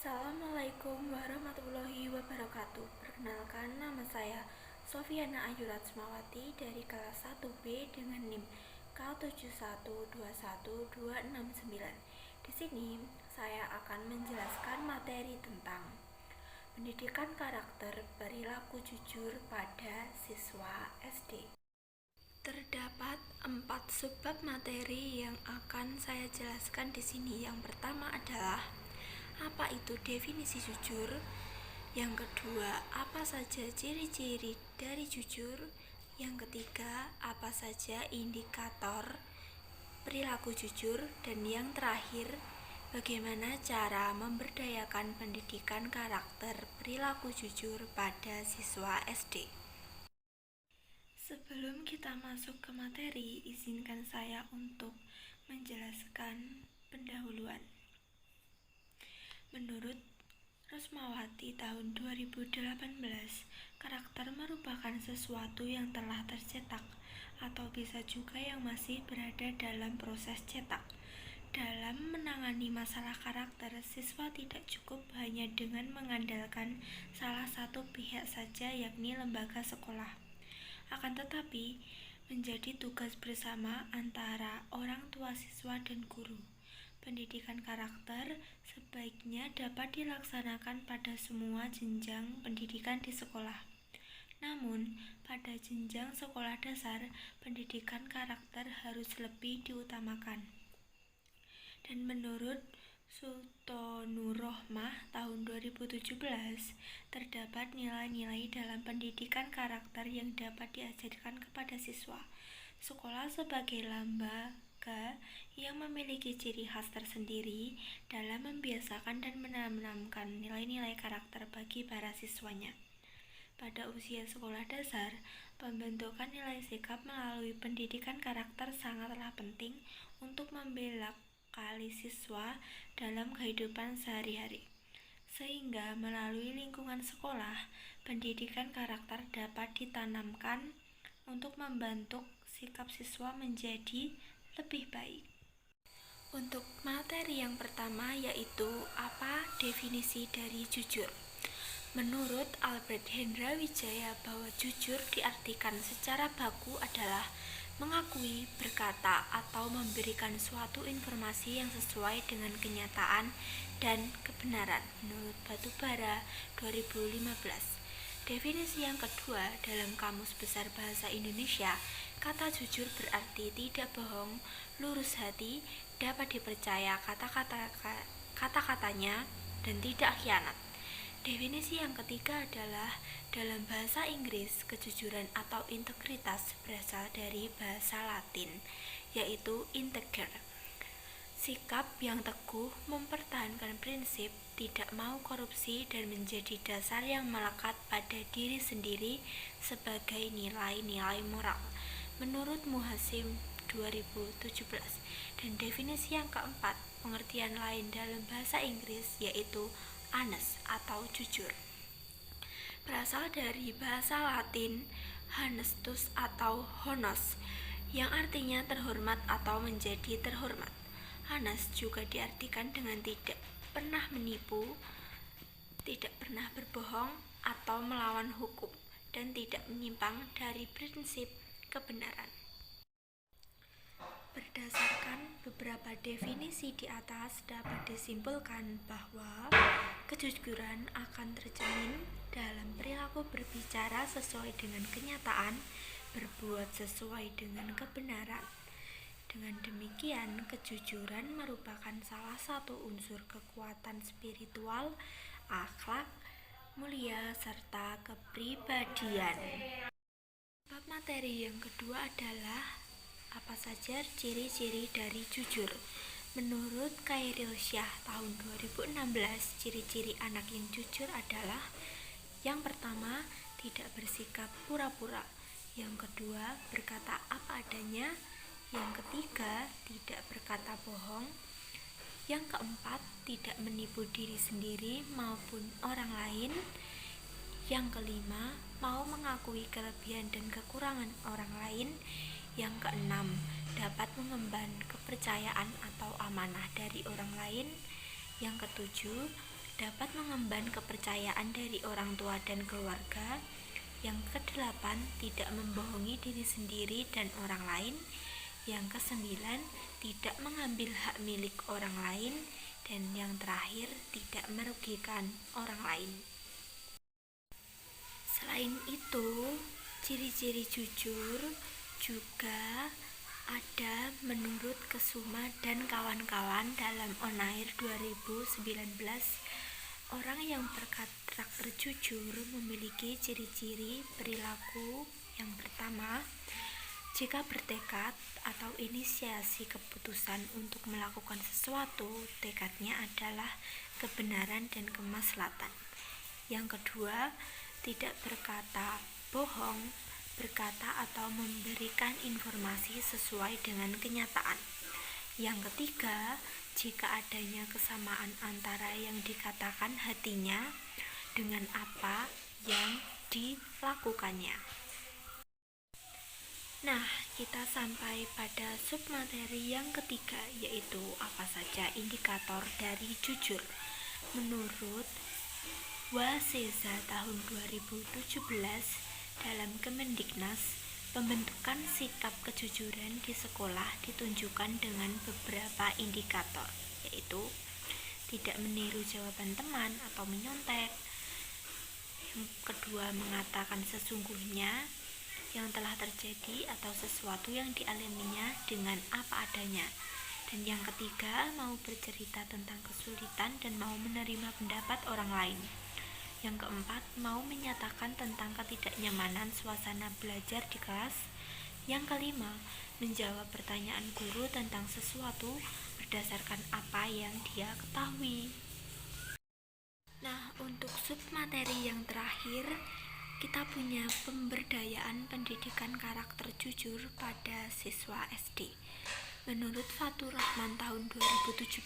Assalamualaikum warahmatullahi wabarakatuh. Perkenalkan, nama saya Sofiana Ayu Latsmawati dari kelas 1B dengan NIM K7121269. Di sini saya akan menjelaskan materi tentang pendidikan karakter perilaku jujur pada siswa SD. Terdapat 4 subbab materi yang akan saya jelaskan di sini. Yang pertama adalah apa itu definisi jujur? Yang kedua, apa saja ciri-ciri dari jujur? Yang ketiga, apa saja indikator perilaku jujur? Dan yang terakhir, bagaimana cara memberdayakan pendidikan karakter perilaku jujur pada siswa SD? Sebelum kita masuk ke materi, izinkan saya untuk menjelaskan pendahuluan. Menurut Rosmawati tahun 2018, karakter merupakan sesuatu yang telah tercetak atau bisa juga yang masih berada dalam proses cetak. Dalam menangani masalah karakter, siswa tidak cukup hanya dengan mengandalkan salah satu pihak saja, yakni lembaga sekolah. Akan tetapi, menjadi tugas bersama antara orang tua siswa dan guru. Pendidikan karakter sebaiknya dapat dilaksanakan pada semua jenjang pendidikan di sekolah. Namun, pada jenjang sekolah dasar, pendidikan karakter harus lebih diutamakan. Dan menurut Sultonurohmah tahun 2017, terdapat nilai-nilai dalam pendidikan karakter yang dapat diajarkan kepada siswa. Sekolah sebagai lembaga yang memiliki ciri khas tersendiri dalam membiasakan dan menanamkan nilai-nilai karakter bagi para siswanya. Pada usia sekolah dasar, pembentukan nilai sikap melalui pendidikan karakter sangatlah penting untuk membela kali siswa dalam kehidupan sehari-hari, sehingga melalui lingkungan sekolah, pendidikan karakter dapat ditanamkan untuk membentuk sikap siswa menjadi lebih baik. Untuk materi yang pertama yaitu apa definisi dari jujur. Menurut Albert Hendra Wijaya bahwa jujur diartikan secara baku adalah mengakui, berkata, atau memberikan suatu informasi yang sesuai dengan kenyataan dan kebenaran. Menurut Batubara 2015. Definisi yang kedua dalam Kamus Besar Bahasa Indonesia, kata jujur berarti tidak bohong, lurus hati, dapat dipercaya kata-katanya, dan tidak khianat. Definisi yang ketiga adalah dalam bahasa Inggris, kejujuran atau integritas berasal dari bahasa Latin, yaitu integer. Sikap yang teguh, mempertahankan prinsip, tidak mau korupsi, dan menjadi dasar yang melekat pada diri sendiri sebagai nilai-nilai moral. Menurut Muhasim 2017. Dan definisi yang keempat, pengertian lain dalam bahasa Inggris, yaitu honest atau jujur. Berasal dari bahasa Latin honestus atau honos, yang artinya terhormat atau menjadi terhormat. Honest juga diartikan dengan tidak pernah menipu, tidak pernah berbohong atau melawan hukum, dan tidak menyimpang dari prinsip kebenaran. Berdasarkan beberapa definisi di atas, dapat disimpulkan bahwa kejujuran akan tercermin dalam perilaku berbicara sesuai dengan kenyataan, berbuat sesuai dengan kebenaran. Dengan demikian, kejujuran merupakan salah satu unsur kekuatan spiritual, akhlak mulia, serta kepribadian. Bab materi yang kedua adalah apa saja ciri-ciri dari jujur. Menurut Khairil Syah tahun 2016, ciri-ciri anak yang jujur adalah: yang pertama, tidak bersikap pura-pura. Yang kedua, berkata apa adanya. Yang ketiga, tidak berkata bohong. Yang keempat, tidak menipu diri sendiri maupun orang lain. Yang kelima, mau mengakui kelebihan dan kekurangan orang lain. Yang keenam, dapat mengemban kepercayaan atau amanah dari orang lain. Yang ketujuh, dapat mengemban kepercayaan dari orang tua dan keluarga. Yang kedelapan, tidak membohongi diri sendiri dan orang lain. Yang kesembilan, tidak mengambil hak milik orang lain. Dan yang terakhir, tidak merugikan orang lain. Selain itu, ciri-ciri jujur juga ada menurut Kesuma dan kawan-kawan dalam Onair 2019. Orang yang berkarakter jujur memiliki ciri-ciri perilaku. Yang pertama, jika bertekad atau inisiasi keputusan untuk melakukan sesuatu, tekadnya adalah kebenaran dan kemaslahatan. Yang kedua, tidak berkata bohong, berkata atau memberikan informasi sesuai dengan kenyataan. Yang ketiga, jika adanya kesamaan antara yang dikatakan hatinya dengan apa yang dilakukannya. Nah, kita sampai pada submateri yang ketiga, yaitu apa saja indikator dari jujur. Menurut Waseza tahun 2017 dalam Kemendiknas, pembentukan sikap kejujuran di sekolah ditunjukkan dengan beberapa indikator, yaitu tidak meniru jawaban teman atau menyontek. Yang kedua, mengatakan sesungguhnya yang telah terjadi atau sesuatu yang dialaminya dengan apa adanya. Dan yang ketiga, mau bercerita tentang kesulitan dan mau menerima pendapat orang lain. Yang keempat, mau menyatakan tentang ketidaknyamanan suasana belajar di kelas. Yang kelima, menjawab pertanyaan guru tentang sesuatu berdasarkan apa yang dia ketahui. Nah, untuk submateri yang terakhir, kita punya pemberdayaan pendidikan karakter jujur pada siswa SD. Menurut Fatur Rahman tahun 2017,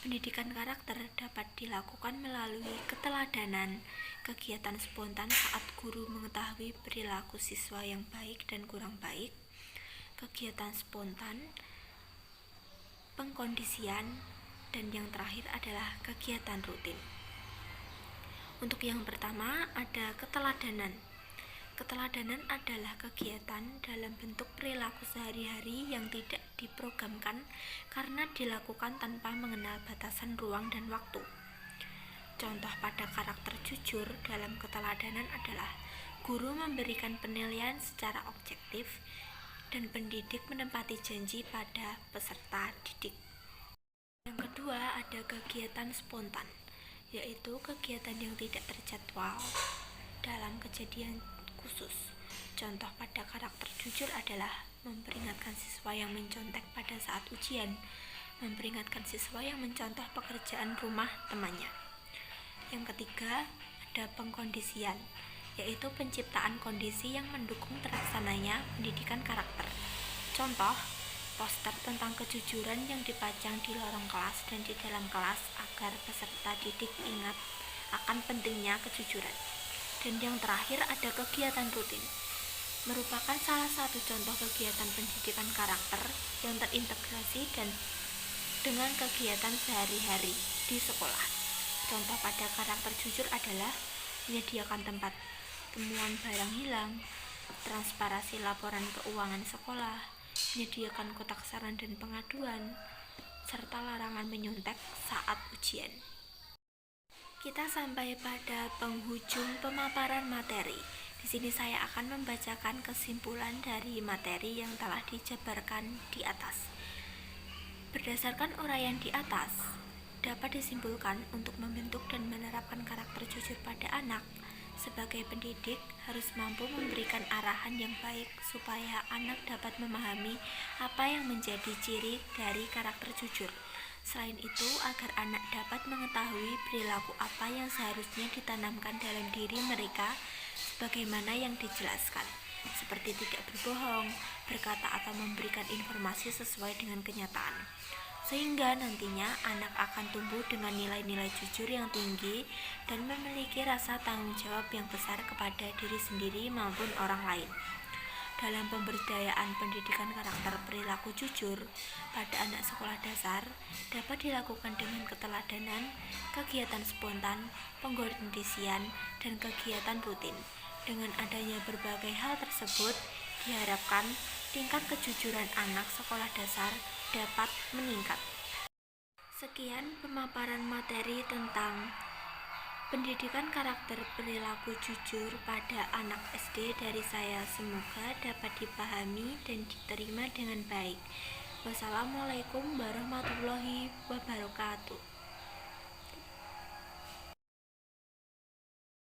pendidikan karakter dapat dilakukan melalui keteladanan, kegiatan spontan saat guru mengetahui perilaku siswa yang baik dan kurang baik, kegiatan spontan, pengkondisian, dan yang terakhir adalah kegiatan rutin. Untuk yang pertama ada keteladanan. Keteladanan adalah kegiatan dalam bentuk perilaku sehari-hari yang tidak diprogramkan karena dilakukan tanpa mengenal batasan ruang dan waktu. Contoh pada karakter jujur dalam keteladanan adalah guru memberikan penilaian secara objektif dan pendidik menepati janji pada peserta didik. Yang kedua ada kegiatan spontan, yaitu kegiatan yang tidak terjadwal dalam kejadian khusus. Contoh pada karakter jujur adalah memperingatkan siswa yang mencontek pada saat ujian, memperingatkan siswa yang mencontoh pekerjaan rumah temannya. Yang ketiga, ada pengkondisian, yaitu penciptaan kondisi yang mendukung terlaksananya pendidikan karakter. Contoh, poster tentang kejujuran yang dipajang di lorong kelas dan di dalam kelas agar peserta didik ingat akan pentingnya kejujuran. Dan yang terakhir ada kegiatan rutin, merupakan salah satu contoh kegiatan pendidikan karakter yang terintegrasi dan dengan kegiatan sehari-hari di sekolah. Contoh pada karakter jujur adalah menyediakan tempat temuan barang hilang, transparansi laporan keuangan sekolah, menyediakan kotak saran dan pengaduan, serta larangan menyontek saat ujian. Kita sampai pada penghujung pemaparan materi. Di sini saya akan membacakan kesimpulan dari materi yang telah dijabarkan di atas. Berdasarkan uraian di atas, dapat disimpulkan untuk membentuk dan menerapkan karakter jujur pada anak, sebagai pendidik harus mampu memberikan arahan yang baik supaya anak dapat memahami apa yang menjadi ciri dari karakter jujur. Selain itu, agar anak dapat mengetahui perilaku apa yang seharusnya ditanamkan dalam diri mereka sebagaimana yang dijelaskan, seperti tidak berbohong, berkata atau memberikan informasi sesuai dengan kenyataan. Sehingga nantinya anak akan tumbuh dengan nilai-nilai jujur yang tinggi dan memiliki rasa tanggung jawab yang besar kepada diri sendiri maupun orang lain. Dalam pemberdayaan pendidikan karakter perilaku jujur pada anak sekolah dasar dapat dilakukan dengan keteladanan, kegiatan spontan, pengkondisian, dan kegiatan rutin. Dengan adanya berbagai hal tersebut, diharapkan tingkat kejujuran anak sekolah dasar dapat meningkat. Sekian pemaparan materi tentang pendidikan karakter perilaku jujur pada anak SD dari saya. Semoga dapat dipahami dan diterima dengan baik. Wassalamualaikum warahmatullahi wabarakatuh.